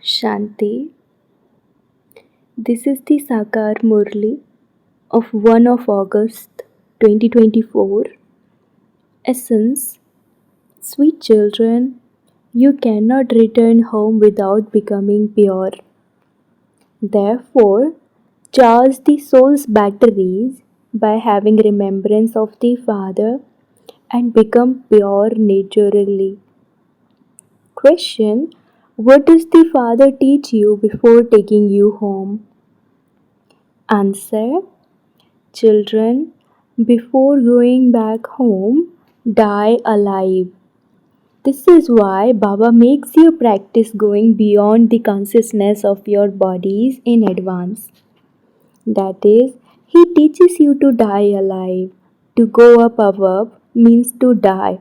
Shanti. This is the Sakar Murli of 1 of August 2024. Essence. Sweet children, you cannot return home without becoming pure. Therefore, charge the soul's batteries by having remembrance of the Father and become pure naturally. Question. What does the Father teach you before taking you home? Answer. Children, before going back home, die alive. This is why Baba makes you practice going beyond the consciousness of your bodies in advance. That is, he teaches you to die alive. To go up above means to die.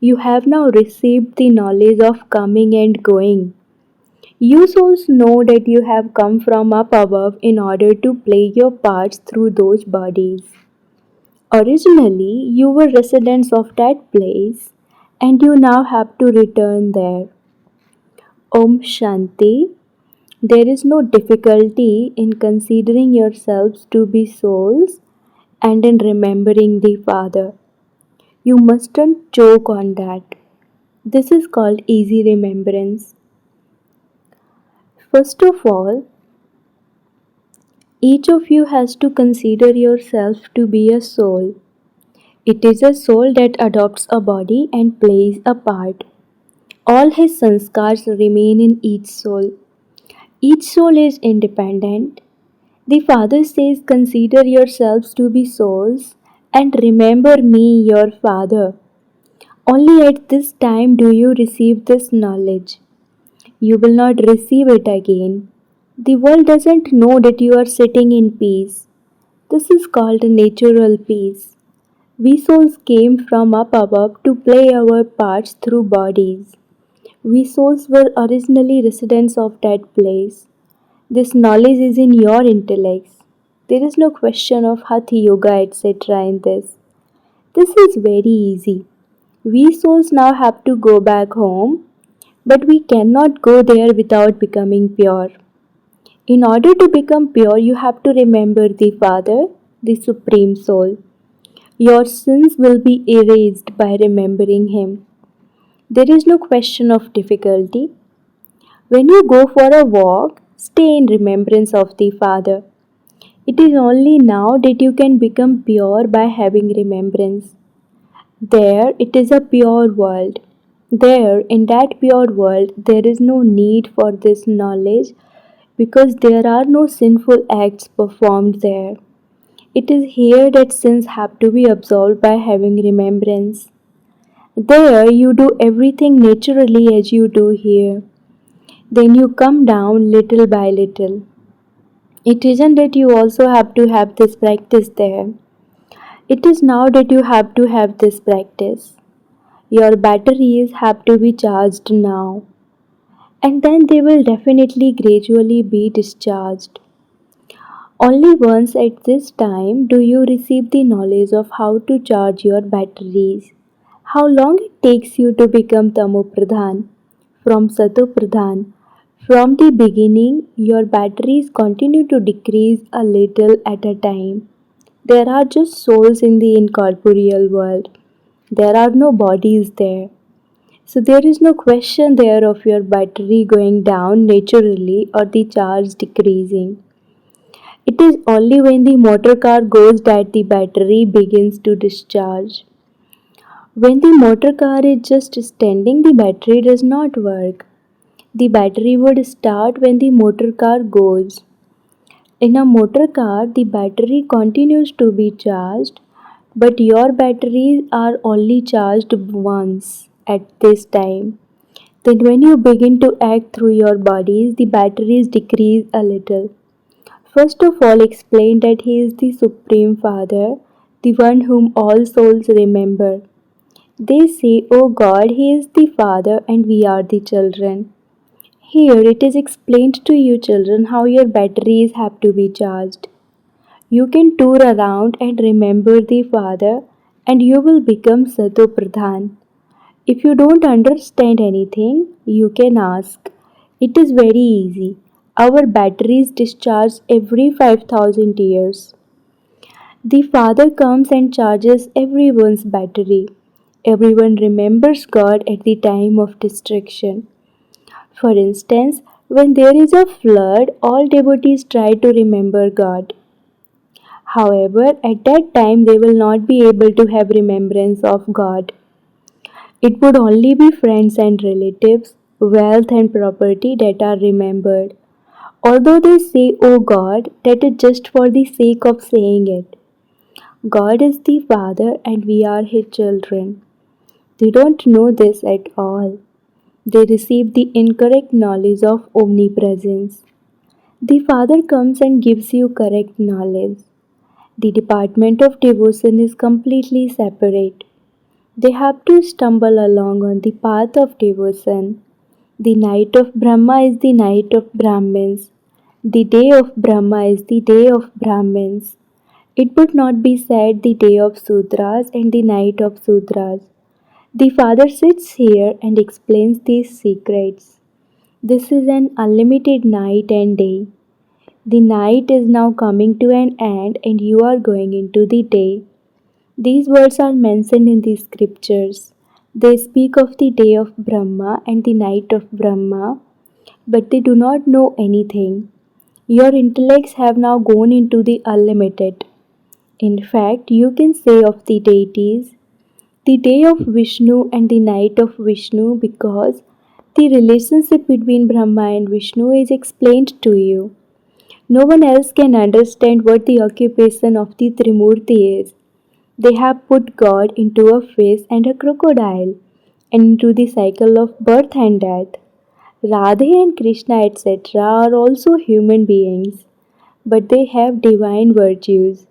You have now received the knowledge of coming and going. You souls know that you have come from up above in order to play your parts through those bodies. Originally, you were residents of that place and you now have to return there. Om Shanti. There is no difficulty in considering yourselves to be souls and in remembering the Father. You mustn't choke on that. This is called easy remembrance. First of all, each of you has to consider yourself to be a soul. It is a soul that adopts a body and plays a part. All his sanskars remain in each soul. Each soul is independent. The Father says, consider yourselves to be souls and remember me, your Father. Only at this time do you receive this knowledge. You will not receive it again. The world doesn't know that you are sitting in peace. This is called natural peace. We souls came from up above to play our parts through bodies. We souls were originally residents of that place. This knowledge is in your intellects. There is no question of Hatha Yoga, etc. in this. This is very easy. We souls now have to go back home, but we cannot go there without becoming pure. In order to become pure, you have to remember the Father, the Supreme Soul. Your sins will be erased by remembering Him. There is no question of difficulty. When you go for a walk, stay in remembrance of the Father. It is only now that you can become pure by having remembrance. There, it is a pure world. There, in that pure world, there is no need for this knowledge because there are no sinful acts performed there. It is here that sins have to be absolved by having remembrance. There, you do everything naturally as you do here. Then you come down little by little. It isn't that you also have to have this practice there. It is now that you have to have this practice. Your batteries have to be charged now, and then they will definitely gradually be discharged. Only once at this time do you receive the knowledge of how to charge your batteries. How long it takes you to become Tamopradhan from Satopradhan. From the beginning, your batteries continue to decrease a little at a time. There are just souls in the incorporeal world. There are no bodies there. So there is no question there of your battery going down naturally or the charge decreasing. It is only when the motor car goes that the battery begins to discharge. When the motor car is just standing, the battery does not work. The battery would start when the motor car goes. In a motor car, the battery continues to be charged, but your batteries are only charged once at this time. Then, when you begin to act through your bodies, the batteries decrease a little. First of all, explain that He is the Supreme Father, the one whom all souls remember. They say, "O God, He is the Father and we are the children." Here it is explained to you, children, how your batteries have to be charged. You can tour around and remember the Father, and you will become Satopradhan. If you don't understand anything, you can ask. It is very easy. Our batteries discharge every 5000 years. The Father comes and charges everyone's battery. Everyone remembers God at the time of destruction. For instance, when there is a flood, all devotees try to remember God. However, at that time they will not be able to have remembrance of God. It would only be friends and relatives, wealth and property that are remembered. Although they say, "Oh God," that is just for the sake of saying it. God is the Father and we are His children. They don't know this at all. They receive the incorrect knowledge of omnipresence. The Father comes and gives you correct knowledge. The department of devotion is completely separate. They have to stumble along on the path of devotion. The night of Brahma is the night of Brahmins. The day of Brahma is the day of Brahmins. It would not be said the day of Sudras and the night of Sudras. The Father sits here and explains these secrets. This is an unlimited night and day. The night is now coming to an end and you are going into the day. These words are mentioned in the scriptures. They speak of the day of Brahma and the night of Brahma, but they do not know anything. Your intellects have now gone into the unlimited. In fact, you can say of the deities, the day of Vishnu and the night of Vishnu, because the relationship between Brahma and Vishnu is explained to you. No one else can understand what the occupation of the Trimurti is. They have put God into a fish and a crocodile, and into the cycle of birth and death. Radhe and Krishna, etc., are also human beings, but they have divine virtues.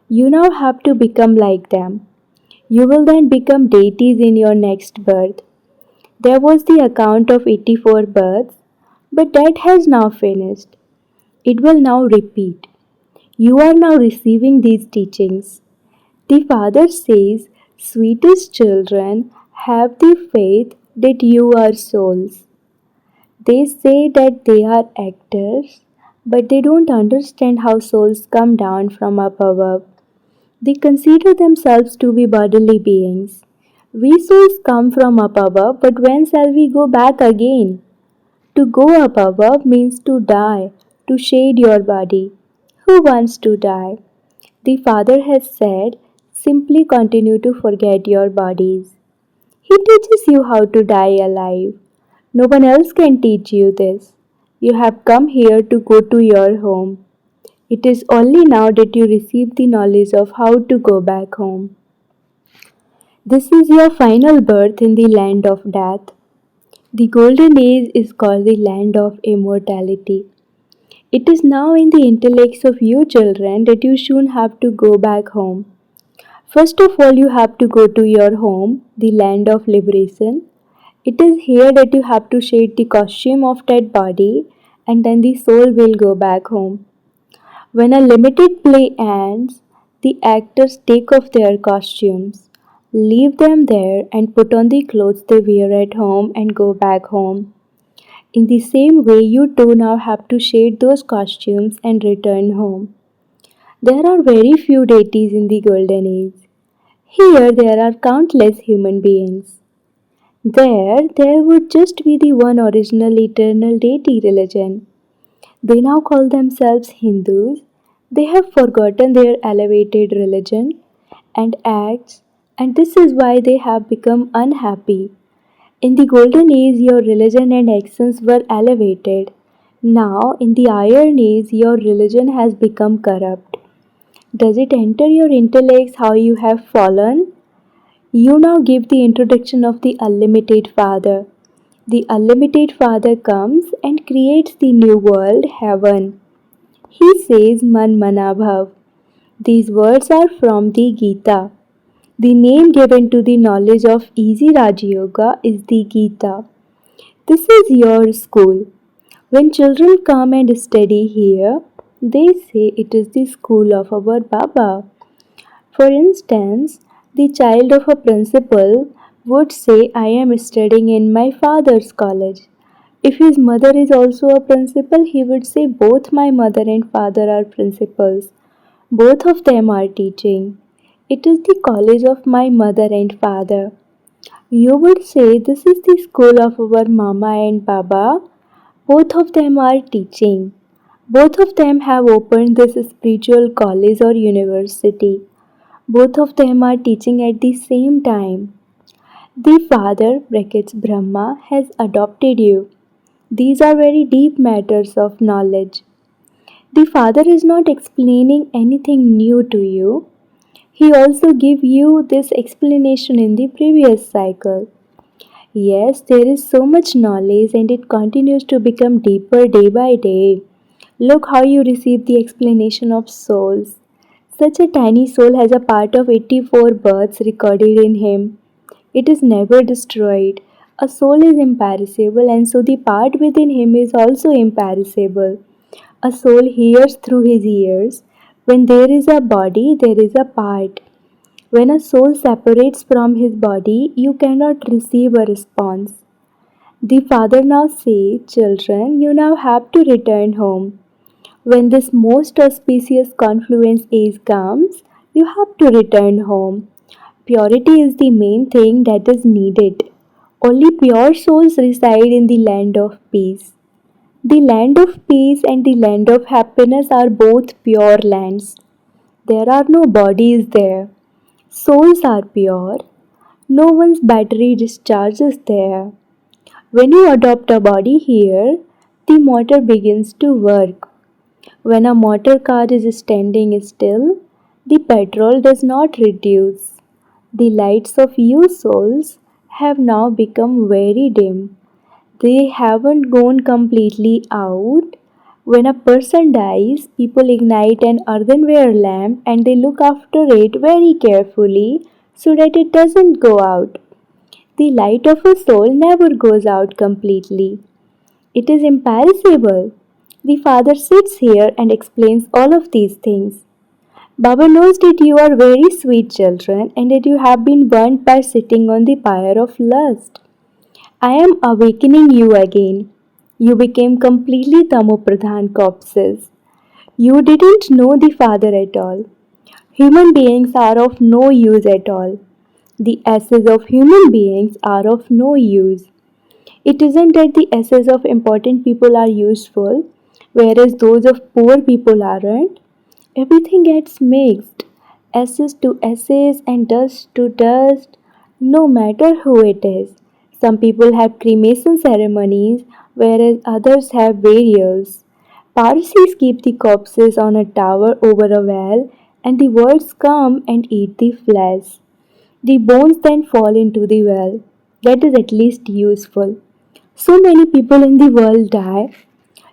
You now have to become like them. You will then become deities in your next birth. There was the account of 84 births, but that has now finished. It will now repeat. You are now receiving these teachings. The Father says, "Sweetest children, have the faith that you are souls." They say that they are actors, but they don't understand how souls come down from up above. They consider themselves to be bodily beings. We souls come from up above, but when shall we go back again? To go up above means to die, to shed your body. Who wants to die? The Father has said, simply continue to forget your bodies. He teaches you how to die alive. No one else can teach you this. You have come here to go to your home. It is only now that you receive the knowledge of how to go back home. This is your final birth in the land of death. The golden age is called the land of immortality. It is now in the intellects of you children that you soon have to go back home. First of all, you have to go to your home, the land of liberation. It is here that you have to shed the costume of that body, and then the soul will go back home. When a limited play ends, the actors take off their costumes, leave them there, and put on the clothes they wear at home and go back home. In the same way, you too now have to shed those costumes and return home. There are very few deities in the Golden Age. Here, there are countless human beings. There would just be the one original eternal deity religion. They now call themselves Hindus. They have forgotten their elevated religion and acts, and this is why they have become unhappy. In the Golden Age, your religion and actions were elevated. Now, in the Iron Age, your religion has become corrupt. Does it enter your intellects how you have fallen? You now give the introduction of the Unlimited Father. The Unlimited Father comes and creates the new world, heaven. He says Man Mana Bhav. These words are from the Gita. The name given to the knowledge of easy Raja Yoga is the Gita. This is your school. When children come and study here, they say it is the school of our Baba. For instance, the child of a principal would say, "I am studying in my father's college." If his mother is also a principal, he would say, both my mother and father are principals. Both of them are teaching. It is the college of my mother and father. You would say, this is the school of our mama and baba. Both of them are teaching. Both of them have opened this spiritual college or university. Both of them are teaching at the same time. The Father brackets Brahma has adopted you. These are very deep matters of knowledge. The Father is not explaining anything new to you. He also gave you this explanation in the previous cycle. Yes, there is so much knowledge and it continues to become deeper day by day. Look how you receive the explanation of souls. Such a tiny soul has a part of 84 births recorded in him. It is never destroyed. A soul is imperishable, and so the part within him is also imperishable. A soul hears through his ears. When there is a body, there is a part. When a soul separates from his body, you cannot receive a response. The father now says, children, you now have to return home. When this most auspicious confluence age comes, you have to return home. Purity is the main thing that is needed. Only pure souls reside in the land of peace. The land of peace and the land of happiness are both pure lands. There are no bodies there. Souls are pure. No one's battery discharges there. When you adopt a body here, the motor begins to work. When a motor car is standing still, the petrol does not reduce. The lights of you souls have now become very dim. They haven't gone completely out. When a person dies, people ignite an earthenware lamp and they look after it very carefully so that it doesn't go out. The light of a soul never goes out completely. It is imperishable. The Father sits here and explains all of these things. Baba knows that you are very sweet children and that you have been burnt by sitting on the pyre of lust. I am awakening you again. You became completely tamopradhan corpses. You didn't know the Father at all. Human beings are of no use at all. The ashes of human beings are of no use. It isn't that the ashes of important people are useful, whereas those of poor people aren't. Everything gets mixed. Ashes to ashes and dust to dust, no matter who it is. Some people have cremation ceremonies, whereas others have burials. Parsis keep the corpses on a tower over a well, and the birds come and eat the flesh. The bones then fall into the well. That is at least useful. So many people in the world die.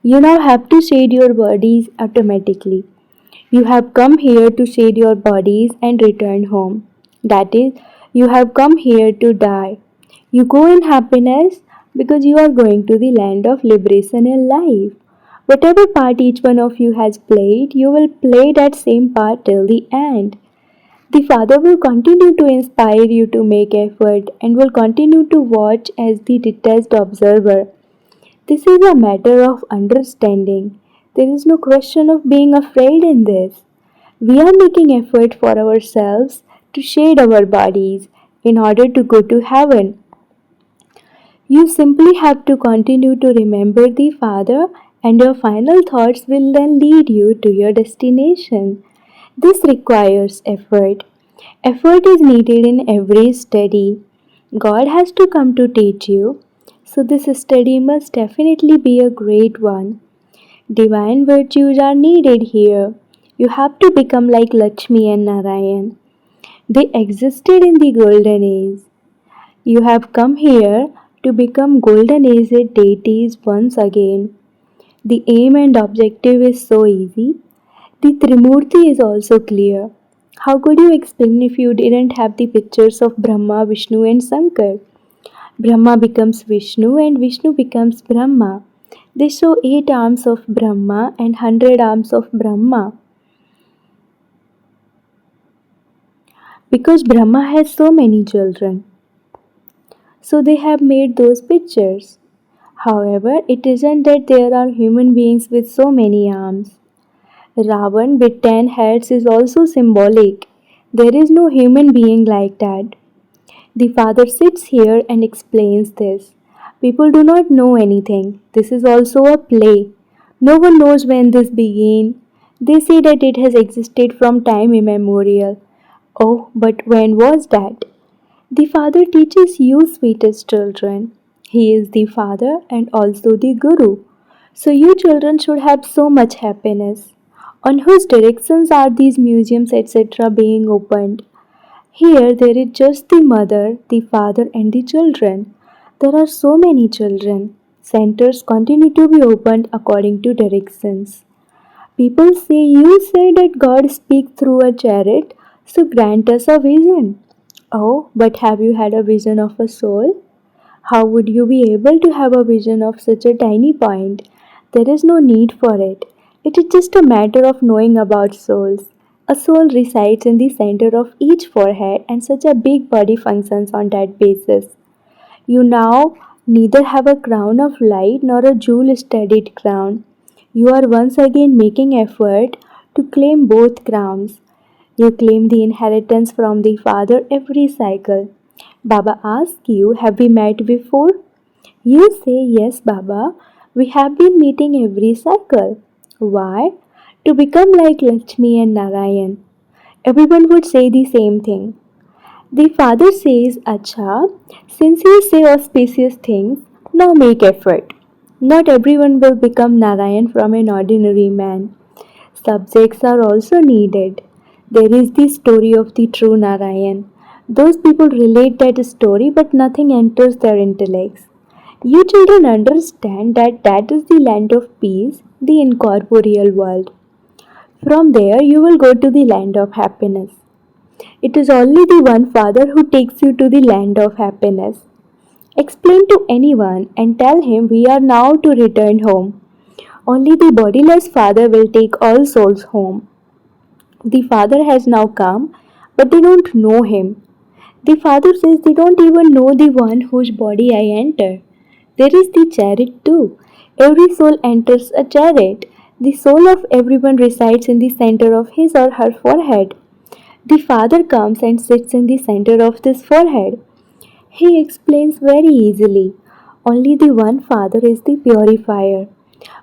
You now have to shed your bodies automatically. You have come here to shed your bodies and return home. That is, you have come here to die. You go in happiness because you are going to the land of liberation in life. Whatever part each one of you has played, you will play that same part till the end. The Father will continue to inspire you to make effort and will continue to watch as the detached observer. This is a matter of understanding. There is no question of being afraid in this. We are making effort for ourselves to shade our bodies in order to go to heaven. You simply have to continue to remember the Father, and your final thoughts will then lead you to your destination. This requires effort. Effort is needed in every study. God has to come to teach you, so this study must definitely be a great one. Divine virtues are needed here. You have to become like Lakshmi and Narayan. They existed in the golden age. You have come here to become golden aged deities once again. The aim and objective is so easy. The Trimurti is also clear. How could you explain if you didn't have the pictures of Brahma, Vishnu, and Shankar? Brahma becomes Vishnu and Vishnu becomes Brahma. They show 8 arms of Brahma and 100 arms of Brahma. Because Brahma has so many children. So they have made those pictures. However, it isn't that there are human beings with so many arms. Ravan with 10 heads is also symbolic. There is no human being like that. The father sits here and explains this. People do not know anything. This is also a play. No one knows when this began. They say that it has existed from time immemorial. Oh, but when was that? The Father teaches you, sweetest children. He is the Father and also the Guru. So you children should have so much happiness. On whose directions are these museums, etc., being opened? Here there is just the mother, the father, and the children. There are so many children. Centers continue to be opened according to directions. People say, you say that God speaks through a chariot, so grant us a vision. Oh, but have you had a vision of a soul? How would you be able to have a vision of such a tiny point? There is no need for it. It is just a matter of knowing about souls. A soul resides in the center of each forehead, and such a big body functions on that basis. You now neither have a crown of light nor a jewel studded crown. You are once again making effort to claim both crowns. You claim the inheritance from the father every cycle. Baba asks you, have we met before? You say, yes, Baba, we have been meeting every cycle. Why? To become like Lakshmi and Narayan. Everyone would say the same thing. The father says, Acha, since you say auspicious things, now make effort. Not everyone will become Narayan from an ordinary man. Subjects are also needed. There is the story of the true Narayan. Those people relate that story, but nothing enters their intellects. You children understand that that is the land of peace, the incorporeal world. From there, you will go to the land of happiness. It is only the one Father who takes you to the land of happiness. Explain to anyone and tell him we are now to return home. Only the bodiless Father will take all souls home. The Father has now come, but they don't know him. The Father says they don't even know the one whose body I enter. There is the chariot too. Every soul enters a chariot. The soul of everyone resides in the center of his or her forehead. The Father comes and sits in the center of this forehead. He explains very easily. Only the one Father is the purifier.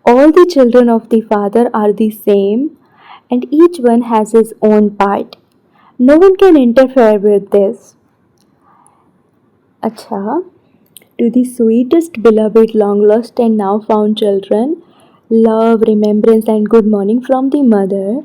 All the children of the Father are the same, and each one has his own part. No one can interfere with this. Acha, to the sweetest, beloved, long lost, and now found children, love, remembrance, and good morning from the mother,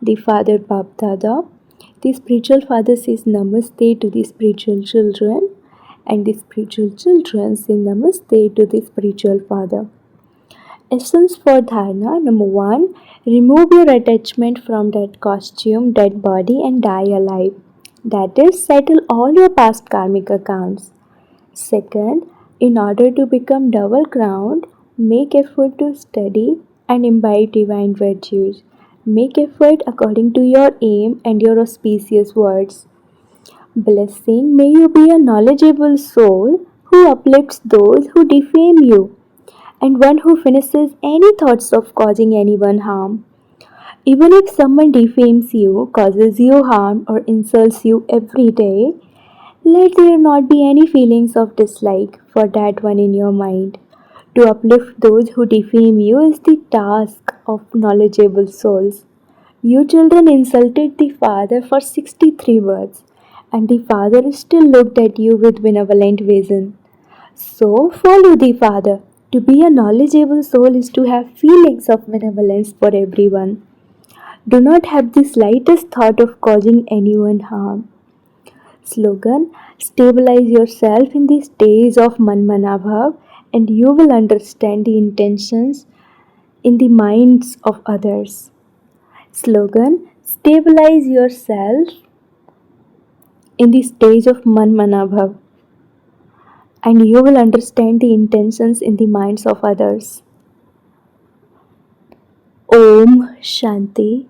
the father Bap Dada. The spiritual father says Namaste to the spiritual children, and the spiritual children say Namaste to the spiritual father. Essence for dharana number 1, remove your attachment from that costume, dead body, and die alive. That is, settle all your past karmic accounts. Second, in order to become double crowned, make effort to study and imbibe divine virtues. Make effort according to your aim and your auspicious words. Blessing, may you be a knowledgeable soul who uplifts those who defame you, and one who finishes any thoughts of causing anyone harm. Even if someone defames you, causes you harm, or insults you every day, let there not be any feelings of dislike for that one in your mind. To uplift those who defame you is the task of knowledgeable souls. You children insulted the Father for 63 words, and the Father still looked at you with benevolent vision. So follow the Father. To be a knowledgeable soul is to have feelings of benevolence for everyone. Do not have the slightest thought of causing anyone harm. Slogan, stabilize yourself in the stage of Manmanabhav and you will understand the intentions in the minds of others. Slogan, stabilize yourself in the stage of Manmanabhav and you will understand the intentions in the minds of others. Om Shanti.